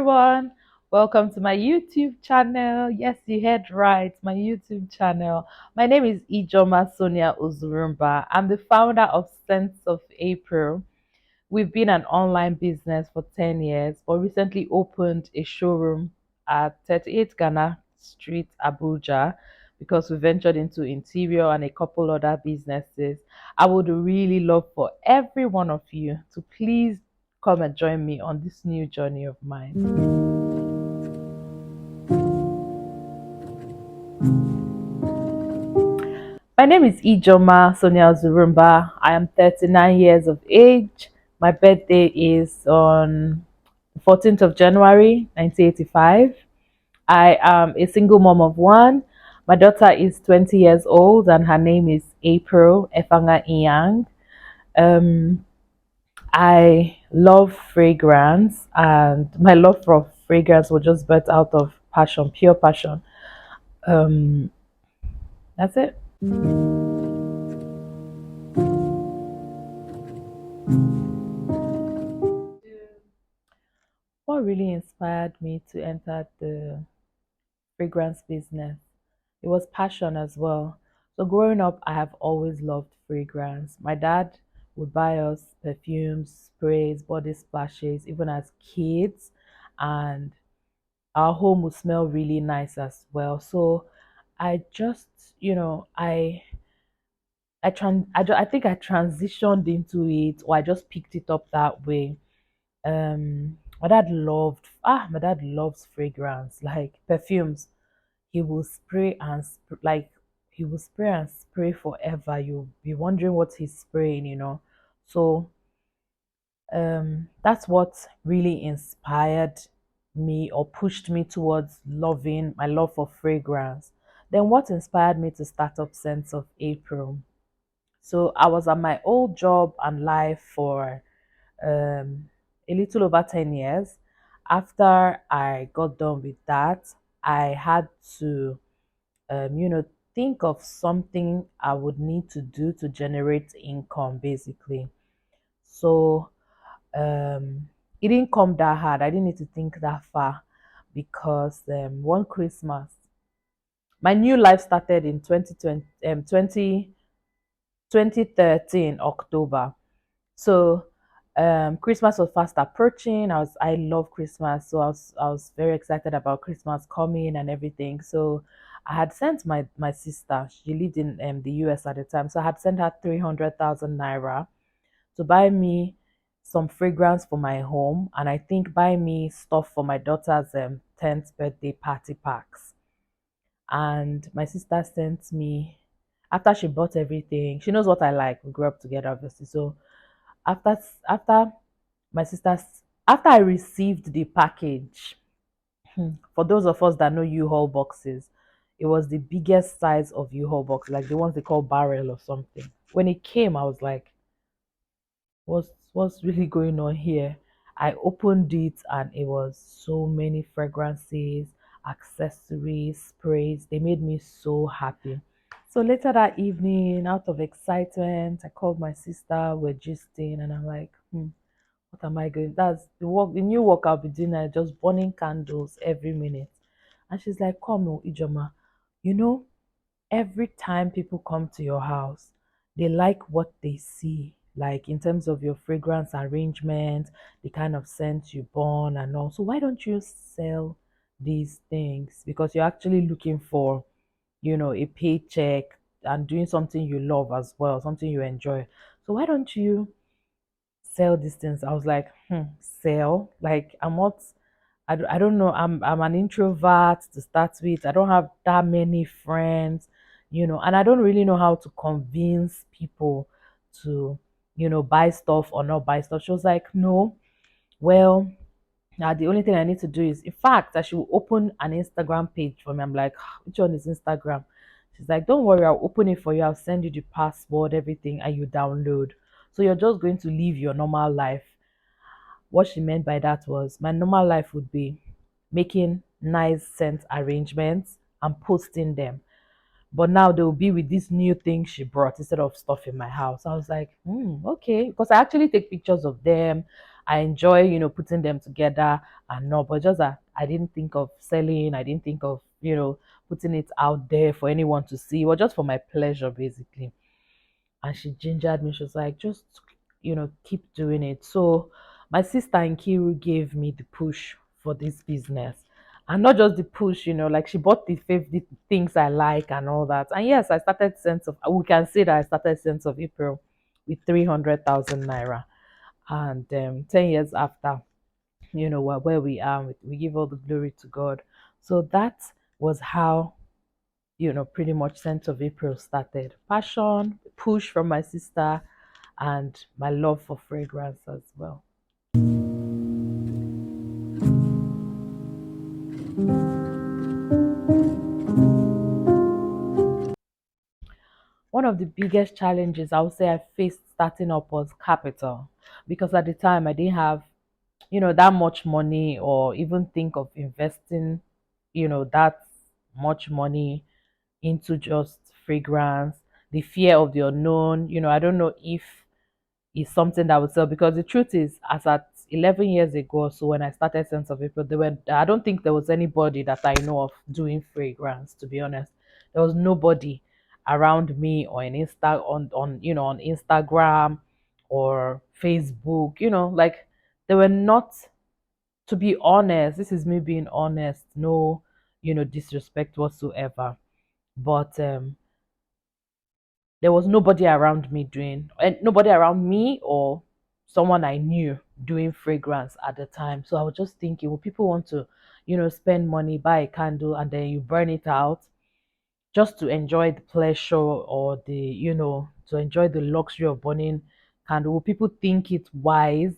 everyone. Welcome to my YouTube channel. Yes, you heard right, my YouTube channel. My name is Ijoma Sonia Uzurumba. I'm the founder of Sense of April. We've been an online business for 10 years, but recently opened a showroom at 38 Ghana Street, Abuja, because we ventured into interior and a couple other businesses. I would really love for every one of you to please come and join me on this new journey of mine. My name is Ijoma Sonia Zurumba. I am 39 years of age. My birthday is on 14th of January 1985. I am a single mom of one. My daughter is 20 years old and her name is April Efanga Iyang. Um, I love fragrance, and my love for fragrance was just birthed out of passion, pure passion. Um, that's it. What really inspired me to enter the fragrance business? It was passion as well. So growing up, I have always loved fragrance. My dad would buy us perfumes, sprays, body splashes, even as kids, and our home would smell really nice as well. So I just, you know, I think I transitioned into it, or I just picked it up that way. My dad loves fragrance, like perfumes. He will spray and like he will spray and spray forever. You'll be wondering what he's spraying. So that's what really inspired me or pushed me towards loving my love for fragrance. Then what inspired me to start up Sense of April? So I was at my old job and life for a little over 10 years. After I got done with that, I had to, think of something I would need to do to generate income, basically. So it didn't come that hard. I didn't need to think that far because one Christmas, my new life started in 2013 October. So Christmas was fast approaching. I love Christmas, so I was very excited about Christmas coming and everything. So I had sent my sister. She lived in the US at the time, so I had sent her 300,000 naira to buy me some fragrance for my home, and I think buy me stuff for my daughter's 10th birthday party packs. And my sister sent me, after she bought everything. She knows what I like. We grew up together, obviously. So after after my sister's after I received the package, for those of us that know U-Haul boxes, it was the biggest size of U-Haul box, like the ones they call barrel or something. When it came, I was like, what's really going on here? I opened it and it was so many fragrances, accessories, sprays. They made me so happy. So later that evening, out of excitement, I called my sister, we're gisting, and I'm like, what am I going? That's the new work I'll be doing, just burning candles every minute. And she's like, come on, Ijoma, you know, every time people come to your house, they like what they see, like in terms of your fragrance arrangement, the kind of scent you burn, and all. So why don't you sell these things? Because you're actually looking for, a paycheck and doing something you love as well, something you enjoy. So why don't you sell these things? I was like, sell? Like I'm not. I don't know. I'm an introvert to start with. I don't have that many friends, and I don't really know how to convince people to, buy stuff or not buy stuff. She was like, no, well, now the only thing I need to do is, in fact, I should open an Instagram page for me. I'm like, which one is Instagram? She's like, don't worry, I'll open it for you. I'll send you the password, everything, and you download. So you're just going to live your normal life. What she meant by that was my normal life would be making nice scent arrangements and posting them. But now they will be with this new thing she brought instead of stuff in my house. I was like, okay. Because I actually take pictures of them. I enjoy, putting them together and not, but just that I didn't think of selling, I didn't think of, putting it out there for anyone to see, or just for my pleasure, basically. And she gingered me. She was like, just, keep doing it. So my sister Nkiru gave me the push for this business. And not just the push, like she bought the things I like and all that. And yes, I started sense of we can say that I started sense of April with 300,000 naira. And 10 years after, we're where we are. We give all the glory to God. So that was how, pretty much Scent of April started. Passion, push from my sister, and my love for fragrance as well. One of the biggest challenges I would say I faced starting up was capital, because at the time I didn't have, that much money, or even think of investing, that much money into just fragrance. The fear of the unknown, I don't know if is something that would sell, because the truth is, as at 11 years ago, so when I started Sense of April, I don't think there was anybody that I know of doing fragrance, to be honest. There was nobody around me, or on Instagram or Facebook, like they were not. To be honest, this is me being honest, no, disrespect whatsoever, but there was nobody around me doing, and nobody around me or someone I knew doing fragrance at the time. So I was just thinking, well, people want to, spend money, buy a candle, and then you burn it out just to enjoy the pleasure, or to enjoy the luxury of burning candle. Will people think it wise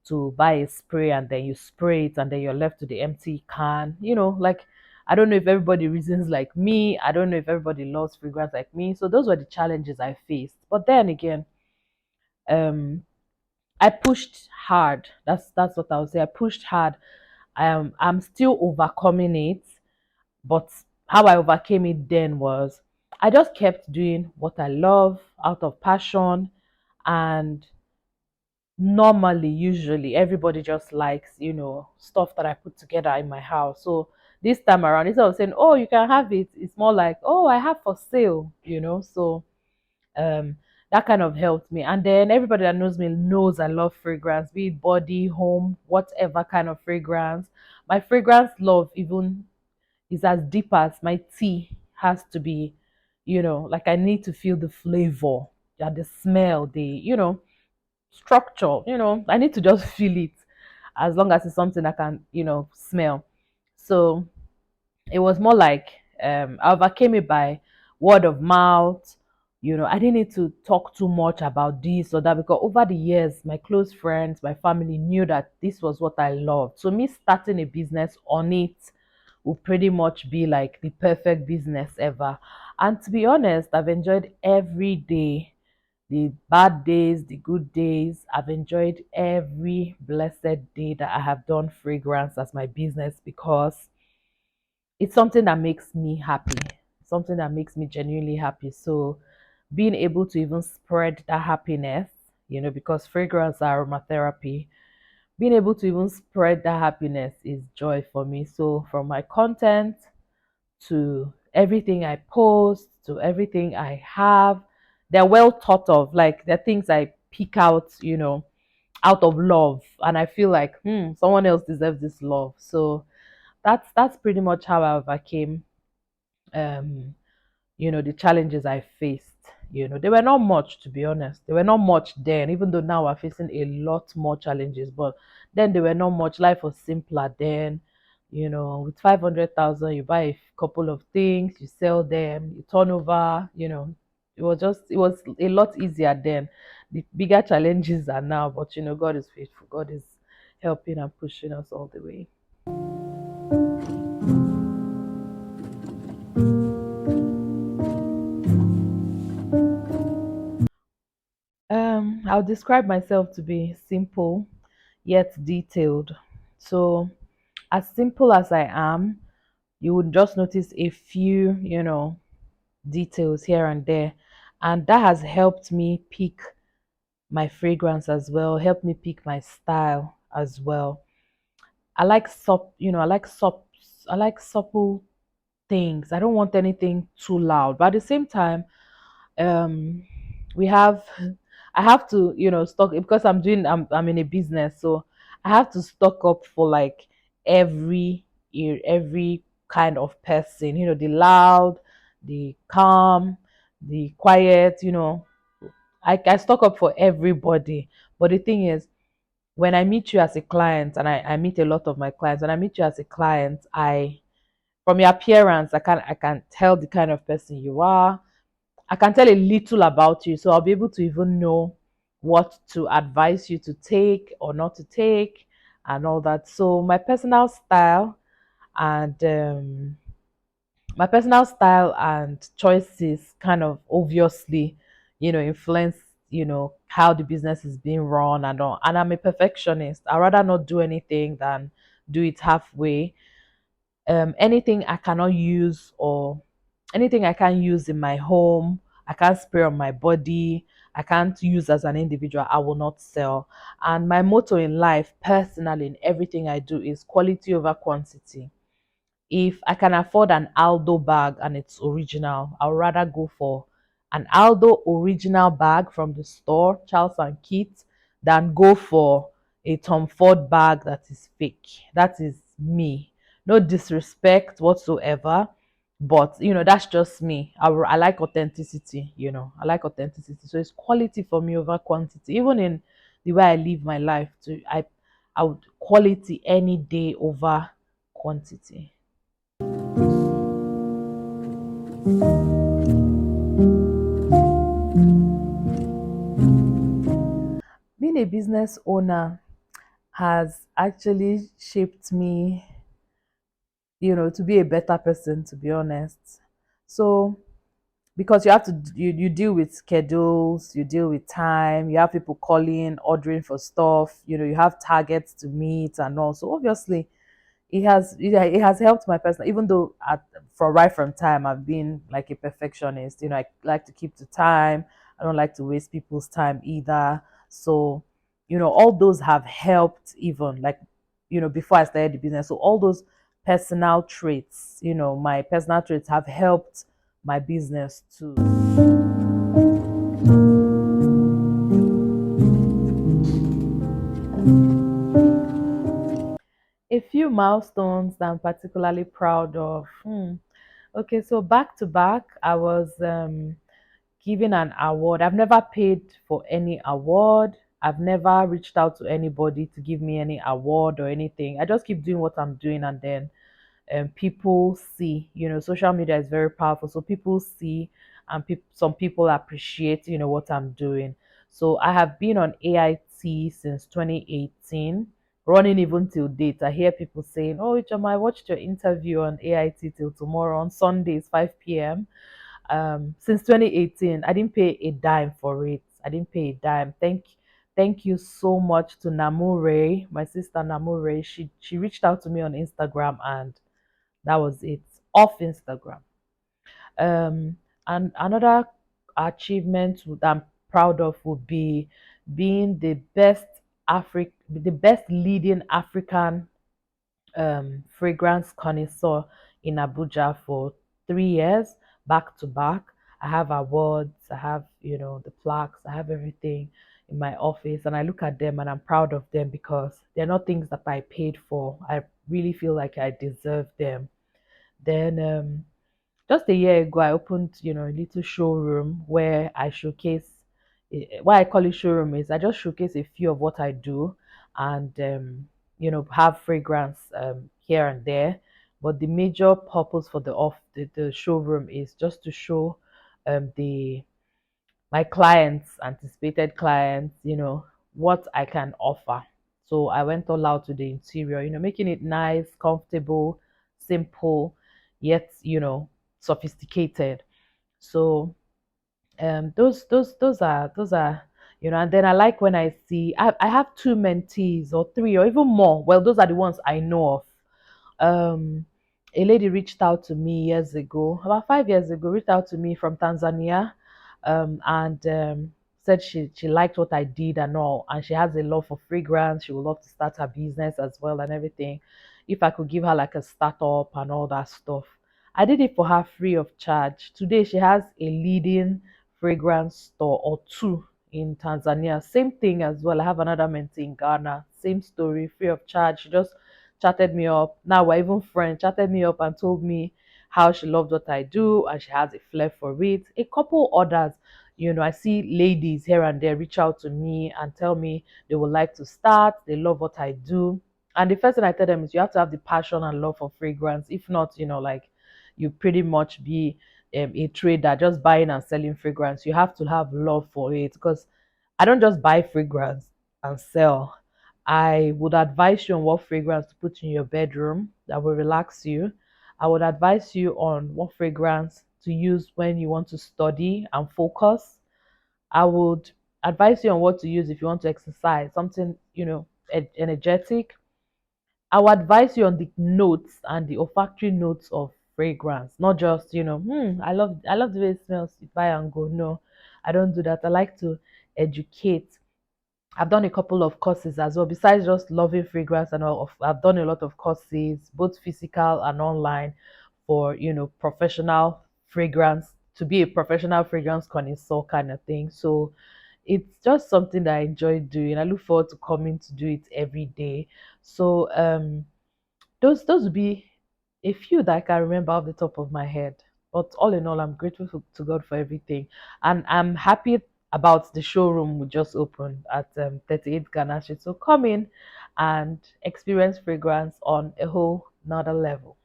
to buy a spray and then you spray it and then you're left with the empty can? Like, I don't know if everybody reasons like me. I don't know if everybody loves fragrance like me. So those were the challenges I faced. But then again, um, I pushed hard. That's what I would say. I pushed hard. I'm still overcoming it, but how I overcame it then was I just kept doing what I love out of passion. And normally, usually, everybody just likes, stuff that I put together in my house. So this time around, instead of saying, oh, you can have it, it's more like, oh, I have for sale. So um that kind of helped me. And then everybody that knows me knows I love fragrance, be it body, home, whatever kind of fragrance. My fragrance love even is as deep as my tea has to be. Like I need to feel the flavor, yeah, the smell, the structure. I need to just feel it, as long as it's something I can smell. So it was more like, I overcame it by word of mouth. I didn't need to talk too much about this or that, because over the years, my close friends, my family knew that this was what I loved. So me starting a business on it would pretty much be like the perfect business ever. And to be honest, I've enjoyed every day, the bad days, the good days. I've enjoyed every blessed day that I have done fragrance as my business, because it's something that makes me happy, something that makes me genuinely happy. So being able to even spread that happiness, because fragrance are aromatherapy, being able to even spread that happiness is joy for me. So from my content to everything I post to everything I have, they're well thought of. Like they're things I pick out, out of love, and I feel like, someone else deserves this love. So that's pretty much how I overcame um the challenges I faced. They were not much, to be honest. They were not much then, even though now we're facing a lot more challenges. But then they were not much. Life was simpler then. With 500,000, you buy a couple of things, you sell them, you turn over. It was a lot easier then. The bigger challenges are now, but God is faithful. God is helping and pushing us all the way. I'll describe myself to be simple yet detailed. So, as simple as I am, you would just notice a few, details here and there. And that has helped me pick my fragrance as well, help me pick my style as well. I like I like supple things. I don't want anything too loud. But at the same time, um we have I have to, stock because I'm in a business, so I have to stock up for like every kind of person, the loud, the calm, the quiet, I stock up for everybody. But the thing is, when I meet you as a client, and I meet a lot of my clients, when I meet you as a client, I from your appearance, I can tell the kind of person you are. I can tell a little about you, so I'll be able to even know what to advise you to take or not to take and all that. So and my personal style and choices kind of obviously, influence, how the business is being run and all. And I'm a perfectionist. I'd rather not do anything than do it halfway. Anything I cannot use, or anything I can't use in my home, I can't spray on my body, I can't use as an individual, I will not sell. And my motto in life, personally, in everything I do, is quality over quantity. If I can afford an Aldo bag and it's original, I'll rather go for an Aldo original bag from the store, Charles and Keith, than go for a Tom Ford bag that is fake. That is me. No disrespect whatsoever, but that's just me. I like authenticity. I like authenticity. So it's quality for me over quantity. Even in the way I live my life, too, I would quality any day over quantity. Being a business owner has actually shaped me, to be a better person, to be honest. So, because you have to, you deal with schedules, you deal with time, you have people calling, ordering for stuff, you have targets to meet and all. So, obviously, it has helped my personal, even though for right from time I've been like a perfectionist. I like to keep to time. I don't like to waste people's time either. So all those have helped, even like before I started the business. So all those personal traits, my personal traits have helped my business too. A few milestones that I'm particularly proud of. Okay, so back to back, I was given an award. I've never paid for any award. I've never reached out to anybody to give me any award or anything. I just keep doing what I'm doing, and then people see. Social media is very powerful, so people see, and some people appreciate, what I'm doing. So I have been on AIT since 2018, running even till date. I hear people saying, "Oh, Ichama, I watched your interview on AIT till tomorrow on Sundays 5 p.m." Since 2018, I didn't pay a dime for it. I didn't pay a dime. Thank you so much to Namure, my sister Namure. She reached out to me on Instagram, and that was it. Off Instagram. Um, and another achievement that I'm proud of would be being the best leading African fragrance connoisseur in Abuja for 3 years back to back. I have awards, I have, the plaques, I have everything in my office, and I look at them and I'm proud of them because they're not things that I paid for. I really feel like I deserve them. Then just a year ago, I opened, a little showroom where I showcase. Why I call it showroom is I just showcase a few of what I do, and have fragrance here and there. But the major purpose for the showroom is just to show the my clients, anticipated clients, what I can offer. So I went all out with the interior, making it nice, comfortable, simple, yet, sophisticated. So those are, and then I like when I see I have two mentees or three or even more. Well, those are the ones I know of. A lady reached out to me years ago, about 5 years ago, reached out to me from Tanzania, and said she liked what I did and all, and she has a love for fragrance. She would love to start her business as well and everything. If I could give her like a startup and all that stuff. I did it for her free of charge. Today she has a leading fragrance store or two in Tanzania. Same thing as well. I have another mentee in Ghana. Same story, free of charge. She just chatted me up. Now we're even friends. Chatted me up and told me how she loved what I do and she has a flair for it. A couple others, I see ladies here and there reach out to me and tell me they would like to start. They love what I do. And the first thing I tell them is you have to have the passion and love for fragrance. If not, like you pretty much be a trader just buying and selling fragrance. You have to have love for it because I don't just buy fragrance and sell. I would advise you on what fragrance to put in your bedroom that will relax you. I would advise you on what fragrance to use when you want to study and focus. I would advise you on what to use if you want to exercise, something, energetic. I would advise you on the notes and the olfactory notes of fragrance, not just, I love the way it smells, you buy and go. No, I don't do that. I like to educate. I've done a couple of courses as well. Besides just loving fragrance and all, I've done a lot of courses, both physical and online, for professional fragrance to be a professional fragrance connoisseur kind of thing. So it's just something that I enjoy doing. I look forward to coming to do it every day. So those would be a few that I can remember off the top of my head. But all in all, I'm grateful to God for everything, and I'm happy about the showroom we just opened at 38 Ghana Street. So come in and experience fragrance on a whole nother level.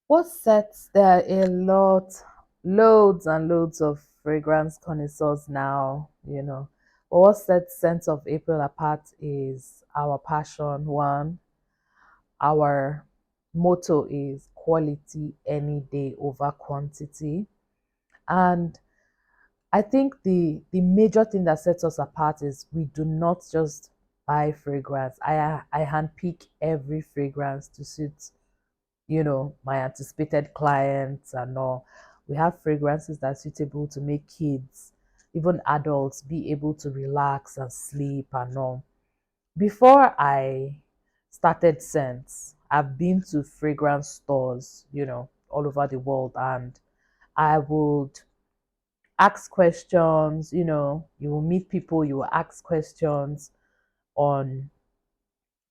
What sets there are a loads and loads of fragrance connoisseurs now, But what sets Scent of April apart is our passion. One, our motto is quality any day over quantity. And I think the major thing that sets us apart is we do not just buy fragrance. I handpick every fragrance to suit my anticipated clients and all. We have fragrances that are suitable to make kids, even adults, be able to relax and sleep and all. Before I started scents, I've been to fragrance stores, all over the world, and I would ask questions. You will meet people, you will ask questions on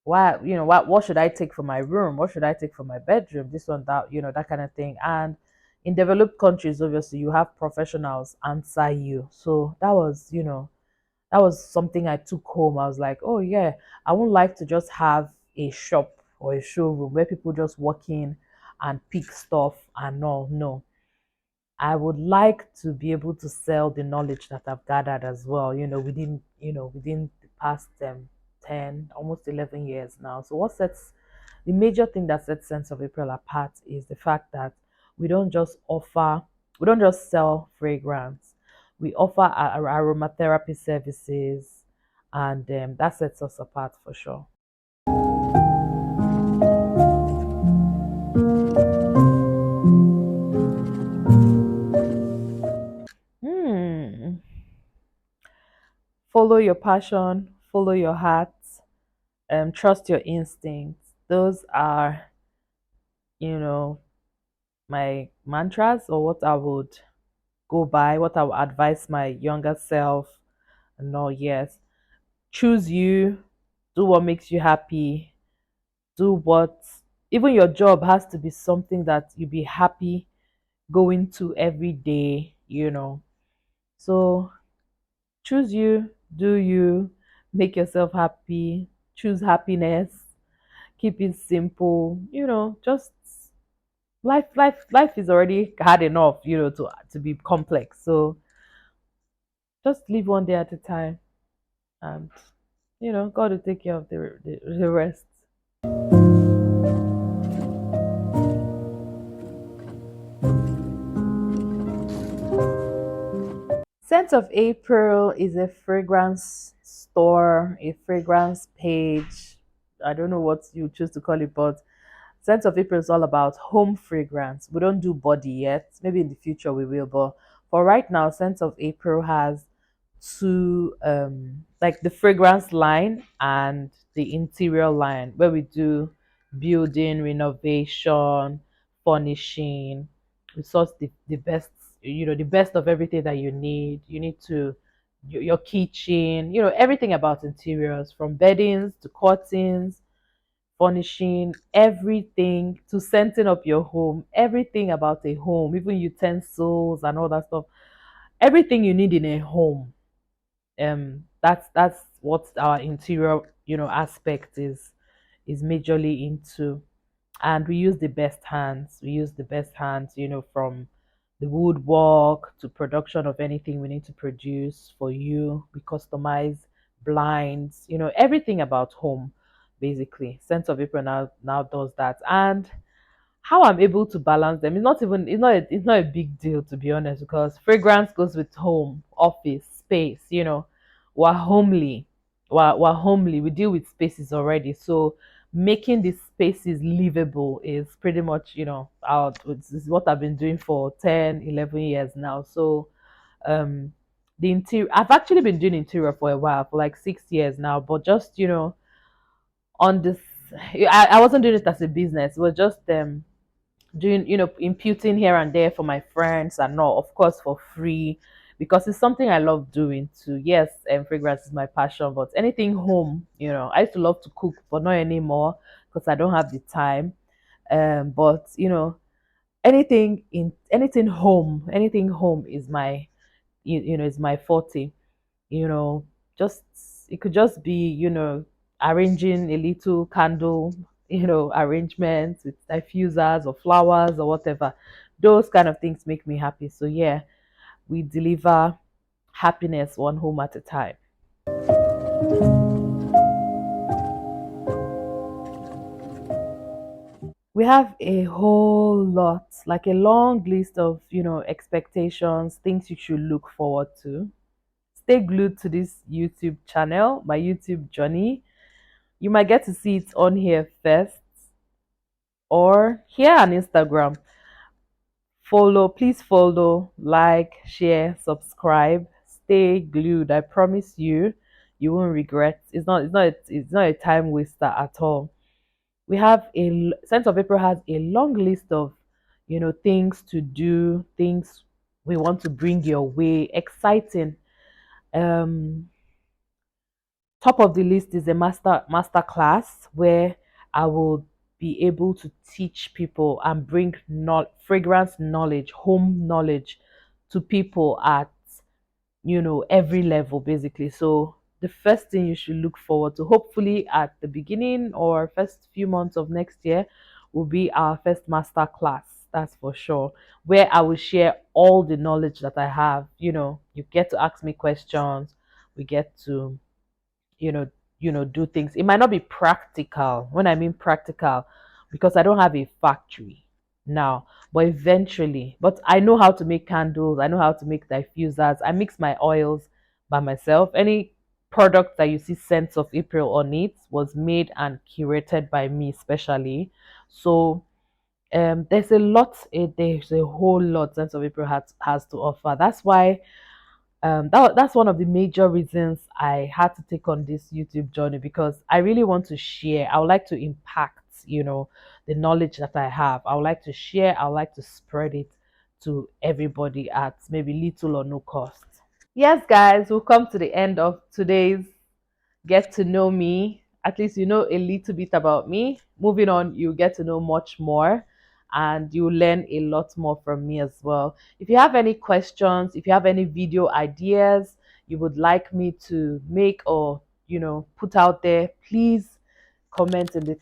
why, what should I take for my room? What should I take for my bedroom? This one, that, that kind of thing. And in developed countries, obviously, you have professionals answer you. So that was something I took home. I was like, oh yeah, I would like to just have a shop or a showroom where people just walk in and pick stuff and all. No, I would like to be able to sell the knowledge that I've gathered as well, within the past 10, almost 11 years now. So the major thing that sets Sense of April apart is the fact that we don't just sell fragrance. We offer our aromatherapy services, and that sets us apart for sure. Hmm. Follow your passion, follow your heart, trust your instincts. Those are, you know, my mantras, or what I would go by, what I would advise my younger self. No, yes. Choose you, do what makes you happy, do what, even your job has to be something that you be happy going to every day. So choose you, do you, make yourself happy, choose happiness, keep it simple, just life is already hard enough, to be complex. So just live one day at a time, and God will take care of the rest. Scent of April is a fragrance store, a fragrance page. I don't know what you choose to call it, but Scent of April is all about home fragrance. We don't do body yet. Maybe in the future we will, but for right now, Scent of April has two like the fragrance line and the interior line where we do building, renovation, furnishing. We source the best, the best of everything that you need. You need to your kitchen, everything about interiors from beddings to curtains, furnishing, everything to scenting up your home, everything about a home, even utensils and all that stuff, everything you need in a home. That's what our interior, aspect is majorly into. And we use the best hands. We use the best hands, from the woodwork to production of anything we need to produce for you. We customize blinds, everything about home, basically. Sense of April now does that. And how I'm able to balance them is not even it's not a big deal, to be honest, because fragrance goes with home, office, space, We're homely. We're homely. We deal with spaces already. So making these spaces livable is pretty much, out this is what I've been doing for 10, 11 years now. So um the interior, I've actually been doing interior for a while, for like 6 years now, but just, on this, I wasn't doing it as a business. It was just doing, imputing here and there for my friends, and not, of course, for free, because it's something I love doing too. Yes, and fragrance is my passion, but anything home, I used to love to cook, but not anymore because I don't have the time. But anything home is my, is my forte. you know, just it could just be, arranging a little candle, arrangements with diffusers or flowers or whatever. Those kind of things make me happy. So yeah, we deliver happiness one home at a time. We have a whole lot, like a long list of, expectations, things you should look forward to. Stay glued to this YouTube channel, my YouTube journey. You might get to see it on here first or here on Instagram. Please follow, like, share, subscribe. Stay glued. I promise you, you won't regret. It's not a time waster at all. We have Sense of April has a long list of, things to do, things we want to bring your way, exciting. Um, Top of the list is a master class where I will be able to teach people and bring fragrance knowledge, home knowledge to people at, every level, basically. So the first thing you should look forward to, hopefully at the beginning or first few months of next year, will be our first master class. That's for sure. Where I will share all the knowledge that I have. You get to ask me questions. We get to, you know do things. It might not be practical. When I mean practical, because I don't have a factory now, but eventually. But I know how to make candles, I know how to make diffusers, I mix my oils by myself. Any product that you see Scents of April on it was made and curated by me specially. So there's a whole lot Scents of April has to offer. That's why that's one of the major reasons I had to take on this YouTube journey, because I really want to share. I would like to impact, the knowledge that I have. I would like to share. I would like to spread it to everybody at maybe little or no cost. Yes, guys, we've come to the end of today's Get to Know Me. At least you know a little bit about me. Moving on, you get to know much more, and you learn a lot more from me as well. If you have any questions, if you have any video ideas you would like me to make or, put out there, please comment in the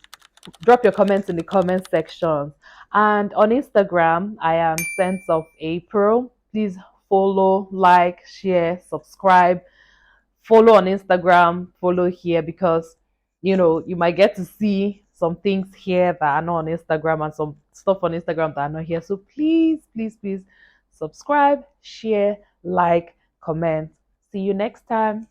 drop your comments in the comment section. And on Instagram, I am Sense of April. Please follow, like, share, subscribe. Follow on Instagram, follow here, because you might get to see some things here that are not on Instagram and some stuff on Instagram that are not here. So please, please, please subscribe, share, like, comment. See you next time.